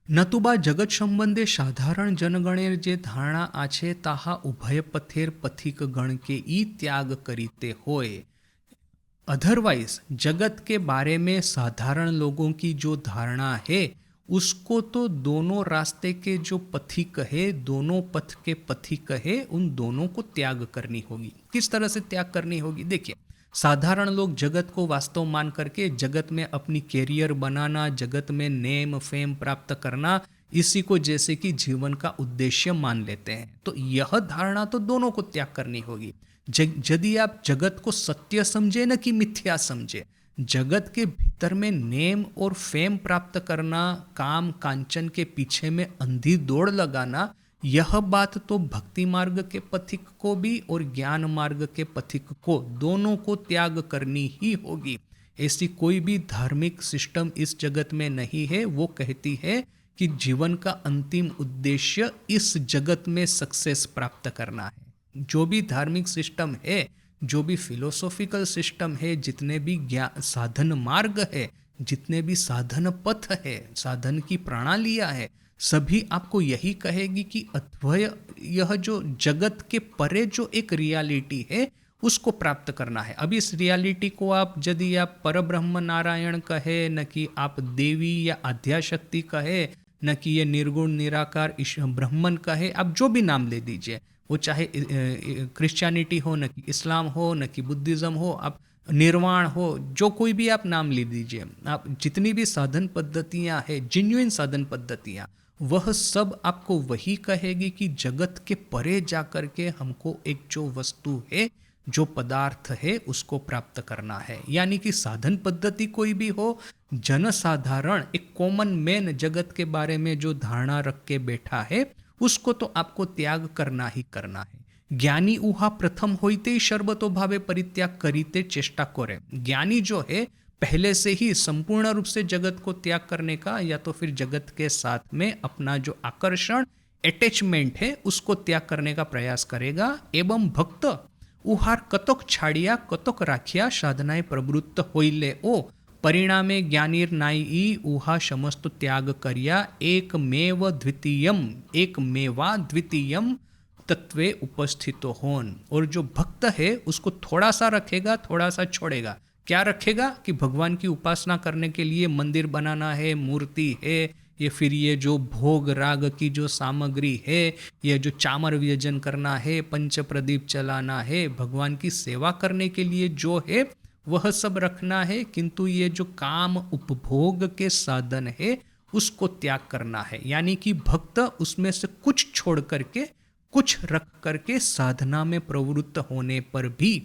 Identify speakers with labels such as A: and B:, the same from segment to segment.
A: नतुबा जगत संबंधे साधारण जनगणेर जे धारणा आछे ताहा उभय पथेर पथिक गण के ई त्याग करीते होय। अदरवाइज जगत के बारे में साधारण लोगों की जो धारणा है उसको तो दोनों रास्ते के जो पथिक है, दोनों पथ के पथिक है, उन दोनों को त्याग करनी होगी। किस तरह से त्याग करनी होगी? देखिए, साधारण लोग जगत को वास्तव मान करके जगत में अपनी कैरियर बनाना, जगत में नेम फेम प्राप्त करना, इसी को जैसे कि जीवन का उद्देश्य मान लेते हैं। तो यह धारणा तो दोनों को त्याग करनी होगी। यदि आप जगत को सत्य समझे न कि मिथ्या समझे, जगत के भीतर में नेम और फेम प्राप्त करना, काम कांचन के पीछे में अंधी दौड़ लगाना, यह बात तो भक्ति मार्ग के पथिक को भी और ज्ञान मार्ग के पथिक को दोनों को त्याग करनी ही होगी। ऐसी कोई भी धार्मिक सिस्टम इस जगत में नहीं है वो कहती है कि जीवन का अंतिम उद्देश्य इस जगत में सक्सेस प्राप्त करना है। जो भी धार्मिक सिस्टम है, जो भी फिलोसॉफिकल सिस्टम है, जितने भी ज्ञान साधन मार्ग है, जितने भी साधन पथ है, साधन की प्रणालियां है, सभी आपको यही कहेगी कि अद्वय, यह जो जगत के परे जो एक रियलिटी है उसको प्राप्त करना है। अब इस रियलिटी को आप यदि आप परब्रह्म नारायण कहे, न कि आप देवी या आध्याशक्ति कहे, न कि ये निर्गुण निराकार ब्रह्मन कहे, आप जो भी नाम ले दीजिए, वो चाहे क्रिश्चियनिटी हो, न कि इस्लाम हो, न कि बुद्धिज़्म हो, आप निर्वाण हो, जो कोई भी आप नाम ले दीजिए, आप जितनी भी साधन पद्धतियां हैं, जिन्युइन साधन पद्धतियां, वह सब आपको वही कहेगी कि जगत के परे जाकर के हमको एक जो वस्तु है, जो पदार्थ है, उसको प्राप्त करना है। यानी कि साधन पद्धति कोई भी हो, जनसाधारण एक कॉमन मैन जगत के बारे में जो धारणा रख के बैठा है उसको तो आपको त्याग करना ही करना है। ज्ञानी उहा प्रथम होते ही सर्वतो भावे परित्याग करीते चेष्टा करे। ज्ञानी जो है पहले से ही संपूर्ण रूप से जगत को त्याग करने का, या तो फिर जगत के साथ में अपना जो आकर्षण अटैचमेंट है उसको त्याग करने का प्रयास करेगा। एवं भक्त उहार कतोक छाड़िया कतोक राखिया साधनाएं प्रवृत्त होइले ओ परिणामे ज्ञानीर नाई उहा समस्त त्याग करिया एकमेव द्वितीयम तत्वे उपस्थित होन। और जो भक्त है उसको थोड़ा सा रखेगा, थोड़ा सा छोड़ेगा। क्या रखेगा? कि भगवान की उपासना करने के लिए मंदिर बनाना है, मूर्ति है, ये फिर ये जो भोग राग की जो सामग्री है, ये जो चामर व्यजन करना है, पंच प्रदीप चलाना है, भगवान की सेवा करने के लिए जो है वह सब रखना है। किंतु ये जो काम उपभोग के साधन है उसको त्याग करना है। यानी कि भक्त उसमें से कुछ छोड़ करके, कुछ रख करके साधना में प्रवृत्त होने पर भी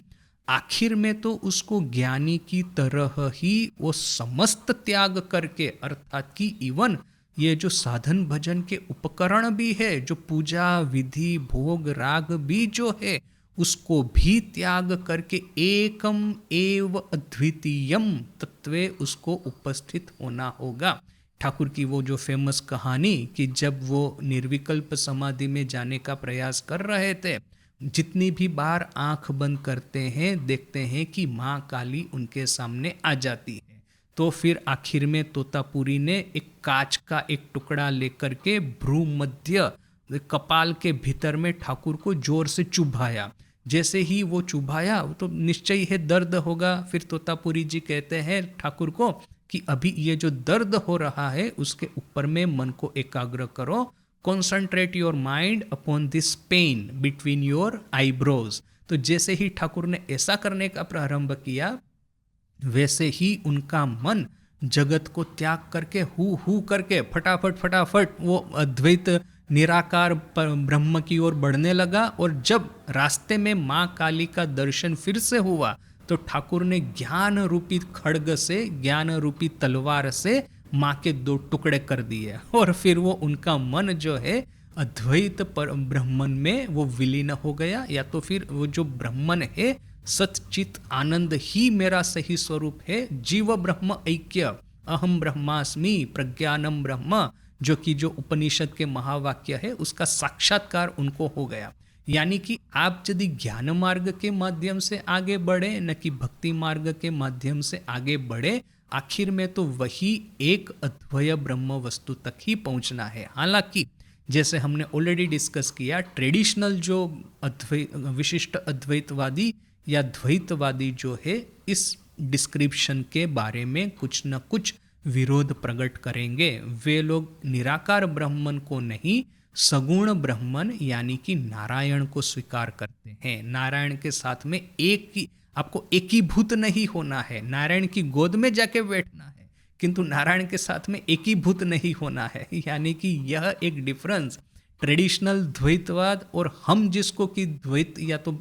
A: आखिर में तो उसको ज्ञानी की तरह ही वो समस्त त्याग करके, अर्थात कि इवन ये जो साधन भजन के उपकरण भी है, जो पूजा विधि भोग राग भी जो है, उसको भी त्याग करके एकम एव अद्वितीयम तत्वे उसको उपस्थित होना होगा। ठाकुर की वो जो फेमस कहानी कि जब वो निर्विकल्प समाधि में जाने का प्रयास कर रहे थे, जितनी भी बार आंख बंद करते हैं देखते हैं कि माँ काली उनके सामने आ जाती है। तो फिर आखिर में तोतापुरी ने एक कांच का एक टुकड़ा लेकर के भ्रू मध्य कपाल के भीतर में ठाकुर को जोर से चुभाया। जैसे ही वो चुभाया तो निश्चय है दर्द होगा। फिर तोतापुरी जी कहते हैं ठाकुर को कि अभी ये जो दर्द हो रहा है उसके ऊपर में मन को एकाग्र करो, concentrate your mind upon this pen between your eyebrows. तो जैसे ही ठाकुर ने ऐसा करने का प्रारंभ किया, वैसे ही उनका मन जगत को त्याग करके हु करके फटाफट वो अद्वैत निराकार ब्रह्म की ओर बढ़ने लगा। और जब रास्ते में माँ काली का दर्शन फिर से हुआ तो ठाकुर ने ज्ञान रूपी खड्ग से, ज्ञान रूपी तलवार से माँ के 2 टुकड़े कर दिए। और फिर वो उनका मन जो है अद्वैत ब्रह्मन में वो विलीन हो गया। या तो फिर वो जो ब्रह्मन है सच्चित आनंद ही मेरा सही स्वरूप है, जीव ब्रह्म ऐक्य, अहम ब्रह्मास्मि प्रज्ञानम ब्रह्म, जो कि जो उपनिषद के महावाक्य है उसका साक्षात्कार उनको हो गया। यानी कि आप यदि ज्ञान मार्ग के माध्यम से आगे बढ़े, न कि भक्ति मार्ग के माध्यम से आगे बढ़े, आखिर में तो वही एक अद्वय ब्रह्म वस्तु तक ही पहुंचना है। हालांकि जैसे हमने ऑलरेडी डिस्कस किया, ट्रेडिशनल जो विशिष्ट अद्वैतवादी या द्वैतवादी जो है इस डिस्क्रिप्शन के बारे में कुछ न कुछ विरोध प्रकट करेंगे। वे लोग निराकार ब्रह्मन को नहीं, सगुण ब्रह्मन यानी कि नारायण को स्वीकार करते हैं। नारायण के साथ में आपको एकीभूत नहीं होना है, नारायण की गोद में जाके बैठना है, किंतु नारायण के साथ में एकीभूत नहीं होना है। यानी कि यह एक डिफरेंस ट्रेडिशनल द्वैतवाद और हम जिसको कि द्वैत या तो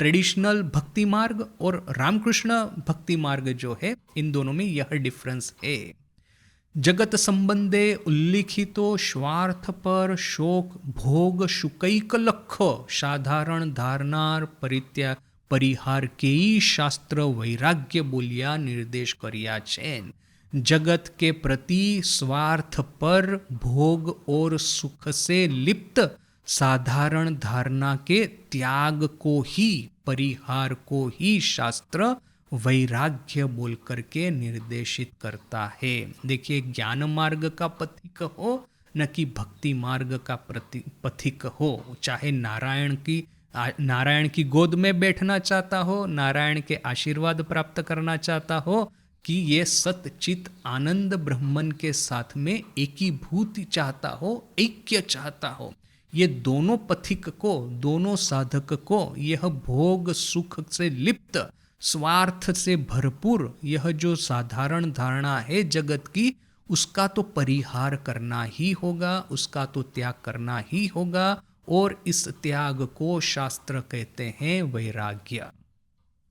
A: ट्रेडिशनल भक्ति मार्ग और रामकृष्ण भक्ति मार्ग जो है, इन दोनों में यह डिफरेंस है। जगत संबंधे उल्लिखितो स्वार्थ पर शोक भोग शुकैक लख साधारण धारनार परिहार के शास्त्र वैराग्य बोलिया निर्देश करिया छे। जगत के प्रति स्वार्थ पर भोग और सुख से लिप्त साधारण धारणा के त्याग को ही, परिहार को ही शास्त्र वैराग्य बोल करके निर्देशित करता है। देखिए, ज्ञान मार्ग का पथिक हो न कि भक्ति मार्ग का पथिक हो, चाहे नारायण की गोद में बैठना चाहता हो, नारायण के आशीर्वाद प्राप्त करना चाहता हो, कि ये सतचित आनंद ब्रह्मन के साथ में एकीभूति चाहता हो, ऐक्य चाहता हो, ये दोनों पथिक को, दोनों साधक को यह भोग सुख से लिप्त, स्वार्थ से भरपूर यह जो साधारण धारणा है जगत की, उसका तो परिहार करना ही होगा, उसका तो त्याग करना ही होगा। और इस त्याग को शास्त्र कहते हैं वैराग्य।